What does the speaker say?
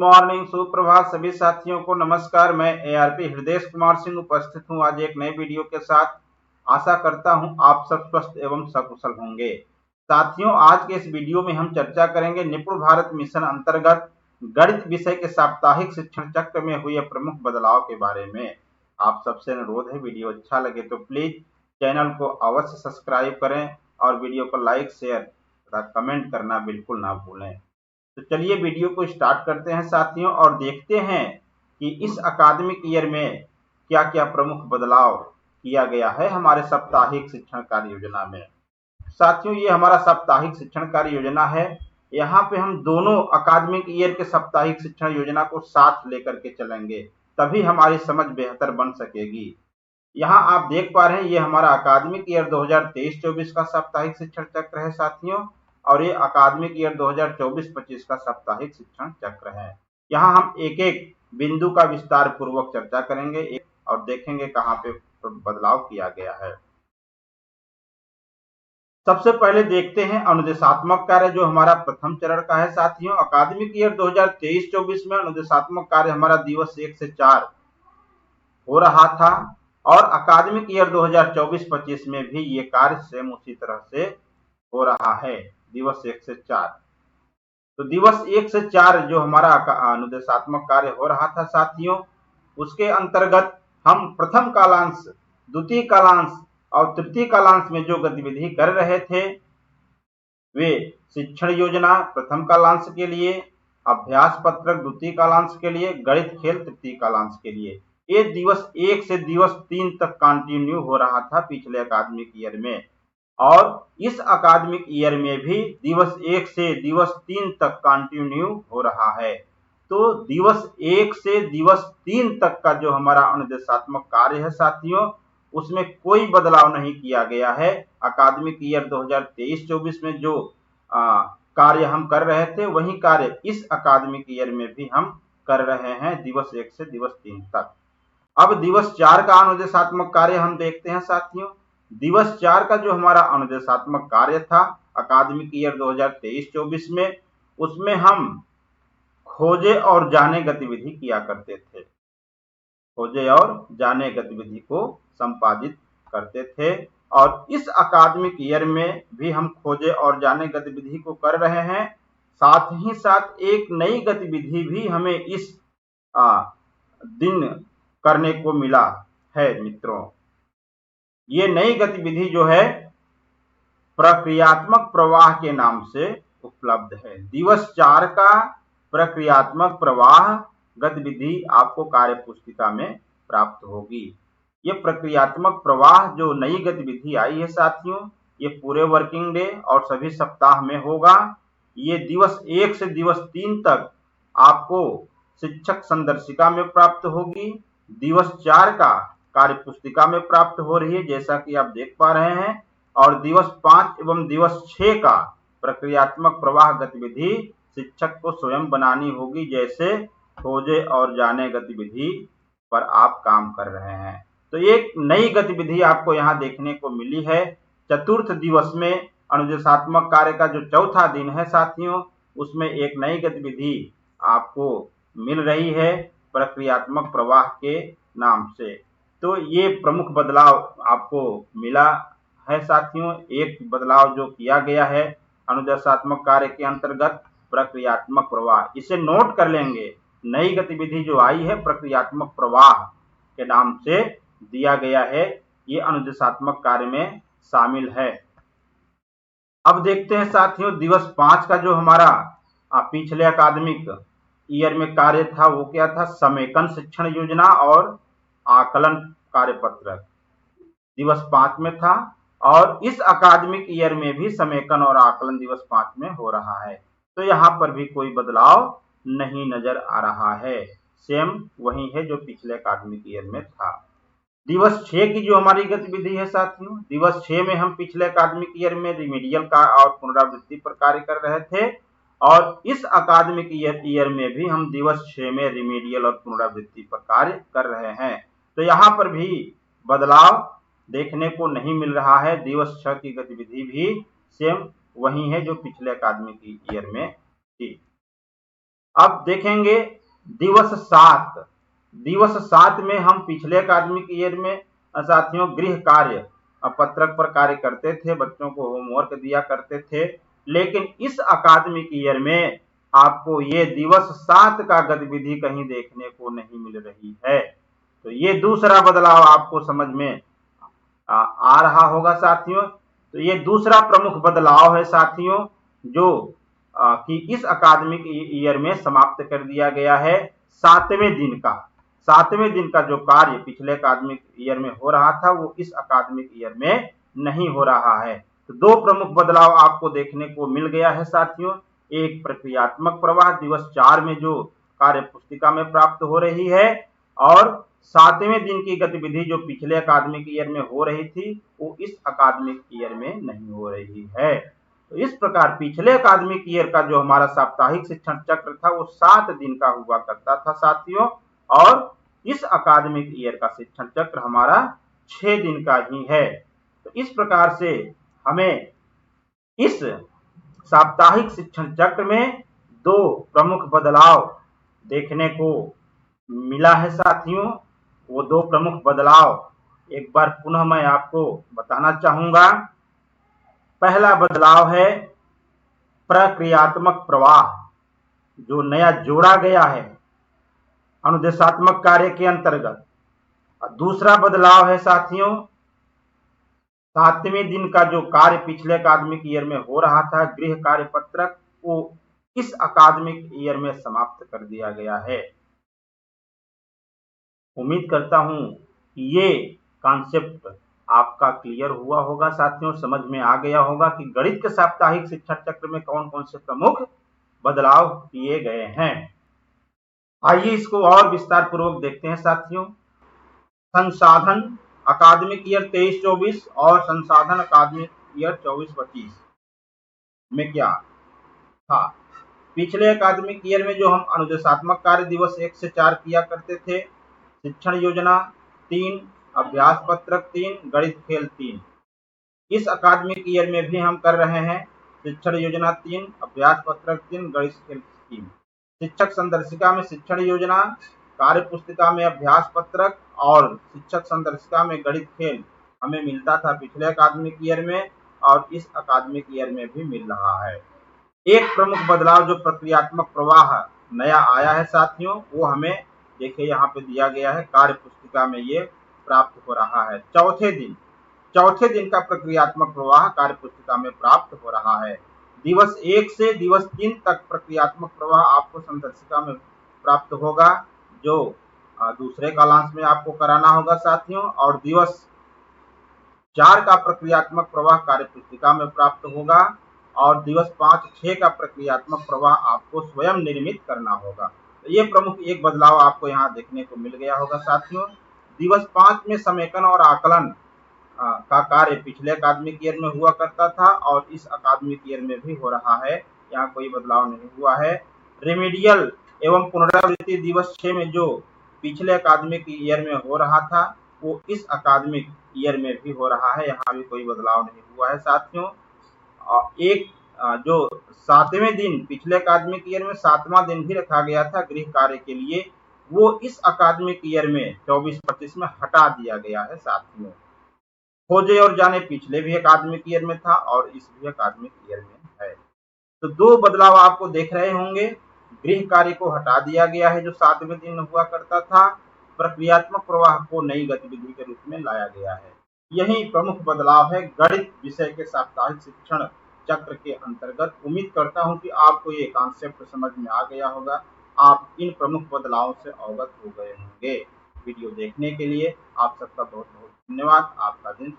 Morning, सुप्रभात सभी साथियों को नमस्कार। मैं एआरपी हृदय कुमार सिंह उपस्थित हूं आज एक नए वीडियो के साथ। आशा करता हूं आप सब स्वस्थ एवं सकुशल होंगे। साथियों, आज के इस वीडियो में हम चर्चा करेंगे निपुण भारत मिशन अंतर्गत गणित विषय के साप्ताहिक शिक्षण चक्र में हुए प्रमुख बदलाव के बारे में। आप सबसे अनुरोध है, वीडियो अच्छा लगे तो प्लीज चैनल को अवश्य सब्सक्राइब करें और वीडियो को लाइक, शेयर तथा कमेंट करना बिल्कुल ना भूलें। तो चलिए वीडियो को स्टार्ट करते हैं साथियों, और देखते हैं कि इस अकादमिक ईयर में क्या क्या प्रमुख बदलाव किया गया है हमारे साप्ताहिक शिक्षण कार्य योजना में। साथियों, ये हमारा साप्ताहिक शिक्षण कार्य योजना है। यहाँ पे हम दोनों अकादमिक ईयर के साप्ताहिक शिक्षण योजना को साथ लेकर के चलेंगे, तभी हमारी समझ बेहतर बन सकेगी। यहाँ आप देख पा रहे हैं, ये हमारा अकादमिक ईयर 2023-24 का साप्ताहिक शिक्षण चक्र है साथियों, और ये अकादमिक ईयर 2024-25 का साप्ताहिक शिक्षण चक्र है। यहाँ हम एक एक बिंदु का विस्तार पूर्वक चर्चा करेंगे और देखेंगे कहाँ पे बदलाव किया गया है। सबसे पहले देखते हैं अनुदेशात्मक कार्य, जो हमारा प्रथम चरण का है साथियों। अकादमिक ईयर 2023-24 में अनुदेशात्मक कार्य हमारा दिवस 1 से 4 हो रहा था, और अकादमिक ईयर 2024-25 में भी ये कार्य सेम उसी तरह से हो रहा है, दिवस 1 से 4। तो दिवस 1 से 4 जो हमारा अनुदेशात्मक कार्य हो रहा था साथियों, उसके अंतर्गत हम प्रथम कालांश, द्वितीय कालांश और तृतीय कालांश में जो गतिविधि कर रहे थे, वे शिक्षण योजना प्रथम कालांश के लिए, अभ्यास पत्रक द्वितीय कालांश के लिए, गणित खेल तृतीय कालांश के लिए, ये दिवस 1 से दिवस 3 तक कंटिन्यू हो रहा था पिछले अकादमिक ईयर में। और इस अकादमिक ईयर में भी दिवस 1 से दिवस 3 तक कंटिन्यू हो रहा है। तो दिवस 1 से दिवस 3 तक का जो हमारा अनुदेशात्मक कार्य है साथियों, उसमें कोई बदलाव नहीं किया गया है। अकादमिक ईयर 2023-24 में जो कार्य हम कर रहे थे, वही कार्य इस अकादमिक ईयर में भी हम कर रहे हैं, दिवस 1 से दिवस 3 तक। अब दिवस 4 का अनुदेशात्मक कार्य हम देखते हैं साथियों। दिवस 4 का जो हमारा अनुदेशात्मक कार्य था अकादमिक ईयर 2023-24 में, उसमें हम खोजे और जाने गतिविधि किया करते थे। खोजे और जाने गतिविधि को संपादित करते थे, और इस अकादमिक ईयर में भी हम खोजे और जाने गतिविधि को कर रहे हैं। साथ ही साथ एक नई गतिविधि भी हमें इस दिन करने को मिला है मित्रों। ये नई गतिविधि जो है प्रक्रियात्मक प्रवाह के नाम से उपलब्ध है। दिवस 4 का प्रक्रियात्मक प्रवाह गतिविधि आपको कार्य पुस्तिका में प्राप्त होगी। ये प्रक्रियात्मक प्रवाह जो नई गतिविधि आई है साथियों, ये पूरे वर्किंग डे और सभी सप्ताह में होगा। ये दिवस 1 से दिवस 3 तक आपको शिक्षक संदर्शिका में प्राप्त होगी। दिवस 4 का कार्य पुस्तिका में प्राप्त हो रही है, जैसा कि आप देख पा रहे हैं। और दिवस 5 एवं दिवस 6 का प्रक्रियात्मक प्रवाह गतिविधि शिक्षक को स्वयं बनानी होगी, जैसे खोजे और जाने गतिविधि पर आप काम कर रहे हैं। तो एक नई गतिविधि आपको यहाँ देखने को मिली है। चतुर्थ दिवस में अनुदेशात्मक कार्य का जो चौथा दिन है साथियों, उसमें एक नई गतिविधि आपको मिल रही है प्रक्रियात्मक प्रवाह के नाम से। तो ये प्रमुख बदलाव आपको मिला है साथियों। एक बदलाव जो किया गया है अनुदेशात्मक कार्य के अंतर्गत प्रक्रियात्मक प्रवाह, इसे नोट कर लेंगे। नई गतिविधि जो आई है प्रक्रियात्मक प्रवाह के नाम से दिया गया है, ये अनुदेशात्मक कार्य में शामिल है। अब देखते हैं साथियों, दिवस 5 का जो हमारा पिछले अकादमिक ईयर में कार्य था, वो क्या था? समेकन शिक्षण योजना और आकलन कार्यपत्रक दिवस 5 में था, और इस अकादमिक ईयर में भी समेकन और आकलन दिवस 5 में हो रहा है। तो यहाँ पर भी कोई बदलाव नहीं नजर आ रहा है, सेम वही है जो पिछले अकादमिक ईयर में था। दिवस 6 की जो हमारी गतिविधि है साथियों, दिवस 6 में हम पिछले अकादमिक ईयर में रिमीडियल का और पुनरावृत्ति पर कार्य कर रहे थे, और इस अकादमिक ईयर में भी हम दिवस 6 में रिमीडियल और पुनरावृत्ति पर कार्य कर रहे हैं। तो यहाँ पर भी बदलाव देखने को नहीं मिल रहा है। दिवस 6 की गतिविधि भी सेम वही है जो पिछले अकादमिक ईयर में थी। अब देखेंगे दिवस 7। दिवस 7 में हम पिछले अकादमिक ईयर में साथियों गृह कार्य पत्रक पर कार्य करते थे, बच्चों को होमवर्क दिया करते थे, लेकिन इस अकादमिक ईयर में आपको ये दिवस 7 का गतिविधि कहीं देखने को नहीं मिल रही है। तो ये दूसरा बदलाव आपको समझ में आ रहा होगा साथियों। तो ये दूसरा प्रमुख बदलाव है साथियों, जो कि इस अकादमिक ईयर में समाप्त कर दिया गया है। 7वें दिन का 7वें दिन का जो कार्य पिछले अकादमिक ईयर में हो रहा था वो इस अकादमिक ईयर में नहीं हो रहा है। तो दो प्रमुख बदलाव आपको देखने को मिल गया है साथियों। एक प्रक्रियात्मक प्रवाह दिवस 4 में जो कार्य पुस्तिका में प्राप्त हो रही है, और 7वें दिन की गतिविधि जो पिछले अकादमिक ईयर में हो रही थी वो इस अकादमिक ईयर में नहीं हो रही है। तो इस प्रकार पिछले अकादमिक ईयर का जो हमारा साप्ताहिक शिक्षण चक्र था वो 7 दिन का हुआ करता था साथियों, और इस अकादमिक ईयर का शिक्षण चक्र हमारा 6 दिन का ही है। तो इस प्रकार से हमें इस साप्ताहिक शिक्षण चक्र में दो प्रमुख बदलाव देखने को मिला है साथियों। वो दो प्रमुख बदलाव एक बार पुनः मैं आपको बताना चाहूंगा। पहला बदलाव है प्रक्रियात्मक प्रवाह, जो नया जोड़ा गया है अनुदेशात्मक कार्य के अंतर्गत। दूसरा बदलाव है साथियों 7वें दिन का जो कार्य पिछले अकादमिक ईयर में हो रहा था गृह कार्य पत्रक, वो इस अकादमिक ईयर में समाप्त कर दिया गया है। उम्मीद करता हूं कि ये कॉन्सेप्ट आपका क्लियर हुआ होगा साथियों, समझ में आ गया होगा कि गणित के साप्ताहिक शिक्षण चक्र में कौन कौन से प्रमुख बदलाव किए गए हैं। आइए इसको और विस्तार पूर्वक देखते हैं साथियों। संसाधन अकादमिक ईयर 23-24 और संसाधन अकादमिक ईयर 24-25 में क्या था। पिछले अकादमिक ईयर में जो हम अनुदेशात्मक कार्य दिवस 1 से 4 किया करते थे, शिक्षण योजना 3, अभ्यास पत्रक 3, गणित खेल 3, इस अकादमिक ईयर में भी हम कर रहे हैं शिक्षण योजना 3, अभ्यास पत्रक 3, गणित खेल 3। शिक्षक संदर्शिका में शिक्षण योजना, कार्य पुस्तिका में अभ्यास पत्रक और शिक्षक संदर्शिका में गणित खेल हमें मिलता था पिछले अकादमिक ईयर में, और इस अकादमिक ईयर में भी मिल रहा है। एक प्रमुख बदलाव जो प्रक्रियात्मक प्रवाह नया आया है साथियों, वो हमें देखिए यहाँ पे दिया गया है, कार्य पुस्तिका में ये प्राप्त हो रहा है। चौथे दिन का प्रक्रियात्मक प्रवाह कार्य पुस्तिका में प्राप्त हो रहा है। दिवस 1 से दिवस 3 तक प्रक्रियात्मक प्रवाह आपको संदर्शिका में प्राप्त होगा, जो दूसरे कालांश में आपको कराना होगा साथियों, और दिवस 4 का प्रक्रियात्मक प्रवाह कार्य पुस्तिका में प्राप्त होगा, और दिवस 5-6 का प्रक्रियात्मक प्रवाह आपको स्वयं निर्मित करना होगा। तो ये प्रमुख एक बदलाव आपको यहाँ देखने को मिल गया होगा साथियों। दिवस 5 में समेकन और आकलन का कार्य पिछले अकादमिक ईयर में हुआ करता था और इस अकादमिक ईयर में भी हो रहा है, यहाँ कोई बदलाव नहीं हुआ है। रेमेडियल एवं पुनरावृत्ति दिवस 6 में जो पिछले अकादमिक ईयर में हो रहा था वो इस अकादमिक ईयर में भी हो रहा है, यहाँ भी कोई बदलाव नहीं हुआ है साथियों। एक जो 7वें दिन पिछले अकादमिक ईयर में 7वां दिन भी रखा गया था गृह कार्य के लिए, वो इस अकादमिक ईयर में 24-25 में हटा दिया गया है साथियों। खोजे और जाने पिछले भी अकादमिक ईयर में था और इस भी अकादमिक ईयर में है। तो दो बदलाव आपको देख रहे होंगे, गृह कार्य को हटा दिया गया है जो 7वें दिन हुआ करता था, प्रक्रियात्मक प्रवाह को नई गतिविधि के रूप में लाया गया है। यही प्रमुख बदलाव है गणित विषय के साप्ताहिक शिक्षण चक्र के अंतर्गत। उम्मीद करता हूं कि आपको ये कॉन्सेप्ट समझ में आ गया होगा, आप इन प्रमुख बदलावों से अवगत हो गए होंगे। वीडियो देखने के लिए आप सबका बहुत बहुत धन्यवाद। आपका दिन